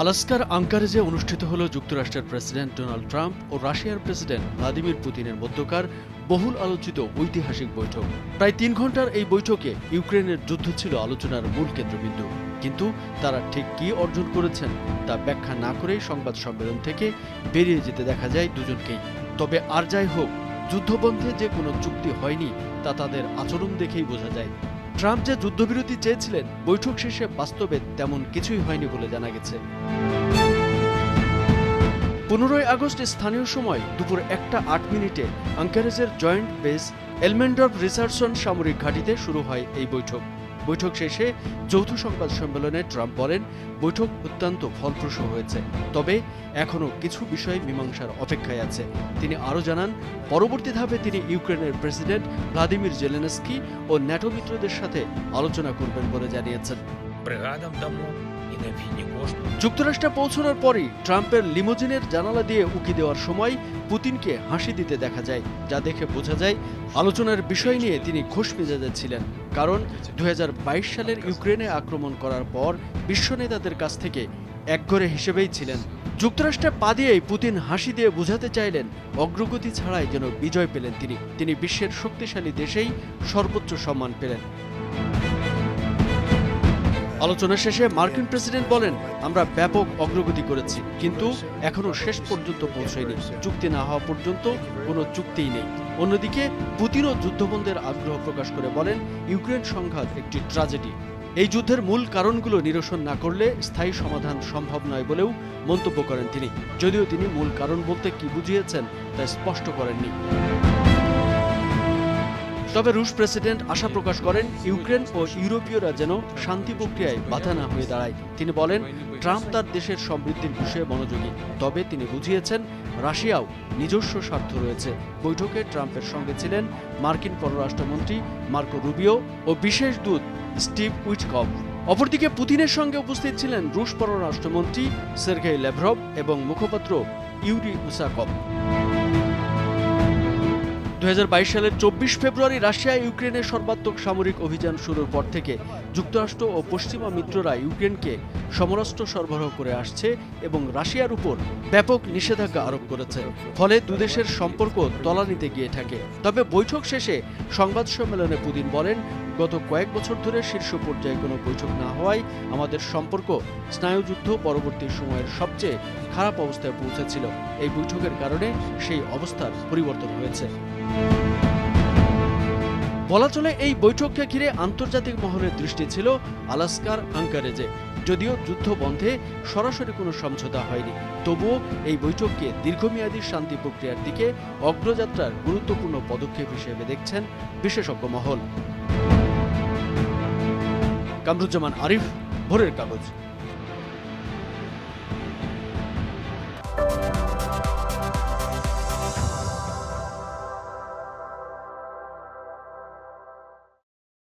আলাস্কার আঙ্কারেজে অনুষ্ঠিত হল যুক্তরাষ্ট্রের প্রেসিডেন্ট ডোনাল্ড ট্রাম্প ও রাশিয়ার প্রেসিডেন্ট ভ্লাদিমির পুতিনের মধ্যকার বহুল আলোচিত ঐতিহাসিক বৈঠক। প্রায় ৩ ঘন্টার এই বৈঠকে ইউক্রেনের যুদ্ধ ছিল আলোচনার মূল কেন্দ্রবিন্দু। কিন্তু তারা ঠিক কী অর্জন করেছেন তা ব্যাখ্যা না করেই সংবাদ সম্মেলন থেকে বেরিয়ে যেতে দেখা যায় দুজনকেই। তবে আর যাই হোক, যুদ্ধবন্ধে যে কোনো চুক্তি হয়নি তা তাদের আচরণ দেখেই বোঝা যায়। ট্রাম্প যে যুদ্ধবিরতি চেয়েছিলেন, বৈঠক শেষে বাস্তবে তেমন কিছুই হয়নি বলে জানা গেছে। ১৫ আগস্ট স্থানীয় সময় দুপুর ১টা ৮ আঙ্কারেজের জয়েন্ট বেস এলমেন্ডর্ফ রিচার্ডসন সামরিক ঘাঁটিতে শুরু হয় এই বৈঠক। বৈঠক শেষে যৌথ সংবাদ সম্মেলনে ট্রাম্প বলেন, বৈঠক অত্যন্ত ফলপ্রসূ হয়েছে, তবে এখনও কিছু বিষয় মীমাংসার অপেক্ষায় আছে। তিনি আরও জানান, পরবর্তী ধাপে তিনি ইউক্রেনের প্রেসিডেন্ট ভ্লাদিমির জেলেনস্কি ও ন্যাটো মিত্রদের সাথে আলোচনা করবেন বলে জানিয়েছেন। যুক্তরাষ্ট্রে পৌঁছানোর পরই ট্রাম্পের লিমোজিনের জানালা দিয়ে উকি দেওয়ার সময় পুতিনকে হাসি দিতে দেখা যায়, যা দেখে বোঝা যায় আলোচনার বিষয় নিয়ে তিনি খোশ মেজাজে ছিলেন। কারণ ২০২২ সালের ইউক্রেনে আক্রমণ করার পর বিশ্ব নেতাদের কাছ থেকে একঘরে হিসেবেই ছিলেন। যুক্তরাষ্ট্রে পা দিয়েই পুতিন হাসি দিয়ে বোঝাতে চাইলেন অগ্রগতি ছাড়াই যেন বিজয় পেলেন তিনি বিশ্বের শক্তিশালী দেশেই সর্বোচ্চ সম্মান পেলেন। আলোচনা শেষে মার্কিন প্রেসিডেন্ট বলেন, আমরা ব্যাপক অগ্রগতি করেছি, কিন্তু এখনো শেষ পর্যন্ত পৌঁছায়নি। চুক্তি না হওয়া পর্যন্ত কোনো চুক্তিই নেই। অন্যদিকে পুতিনও যুদ্ধবন্ধের আগ্রহ প্রকাশ করে বলেন, ইউক্রেন সংঘাত একটি ট্র্যাজেডি। এই যুদ্ধের মূল কারণগুলো নিরসন না করলে স্থায়ী সমাধান সম্ভব নয় বলেও মন্তব্য করেন তিনি। যদিও তিনি মূল কারণ বলতে কি বুঝিয়েছেন তা স্পষ্ট করেননি। তবে রুশ প্রেসিডেন্ট আশা প্রকাশ করেন, ইউক্রেন ও ইউরোপীয়রা যেন শান্তি প্রক্রিয়ায় বাধা না হয়ে দাঁড়ায়। তিনি বলেন, ট্রাম্প তার দেশের সমৃদ্ধির বিষয়ে মনোযোগী, তবে তিনি বুঝিয়েছেন রাশিয়াও নিজস্ব স্বার্থ রয়েছে। বৈঠকে ট্রাম্পের সঙ্গে ছিলেন মার্কিন পররাষ্ট্রমন্ত্রী মার্কো রুবিও ও বিশেষ দূত স্টিভ উইটকফ। অপরদিকে পুতিনের সঙ্গে উপস্থিত ছিলেন রুশ পররাষ্ট্রমন্ত্রী সের্গেই ল্যাভরভ এবং মুখপাত্র ইউরি উসাকভ। ২০২২ সালের ২৪ ফেব্রুয়ারি রাশিয়া ইউক্রেনের সর্বাত্মক সামরিক অভিযান শুরুর পর থেকে যুক্তরাষ্ট্র ও পশ্চিমা মিত্ররা ইউক্রেনকে সমরাস্ত্র সরবরাহ করে আসছে এবং রাশিয়ার উপর ব্যাপক নিষেধাজ্ঞা আরোপ করেছে। ফলে দুদেশের সম্পর্ক তলানিতে গিয়ে থাকে। তবে বৈঠক শেষে সংবাদ সম্মেলনে পুতিন বলেন, গত কয়েক বছর ধরে শীর্ষ পর্যায়ে কোনো বৈঠক না হওয়ায় আমাদের সম্পর্ক স্নায়ুযুদ্ধ পরবর্তী সময়ের সবচেয়ে খারাপ অবস্থায় পৌঁছেছিল। এই বৈঠকের কারণে সেই অবস্থার পরিবর্তন হয়েছে। বলা চলে, এই বৈঠককে ঘিরে আন্তর্জাতিক মহলের দৃষ্টি ছিল আলাস্কার আঙ্কারেজে। যদিও যুদ্ধ বন্ধে সরাসরি কোনো সমঝোতা হয়নি, তবুও এই বৈঠককে দীর্ঘমেয়াদী শান্তি প্রক্রিয়ার দিকে অগ্রযাত্রার গুরুত্বপূর্ণ পদক্ষেপ হিসেবে দেখছেন বিশেষজ্ঞ মহল। কামরুজ্জামান আরিফ, ভোরের কাগজ।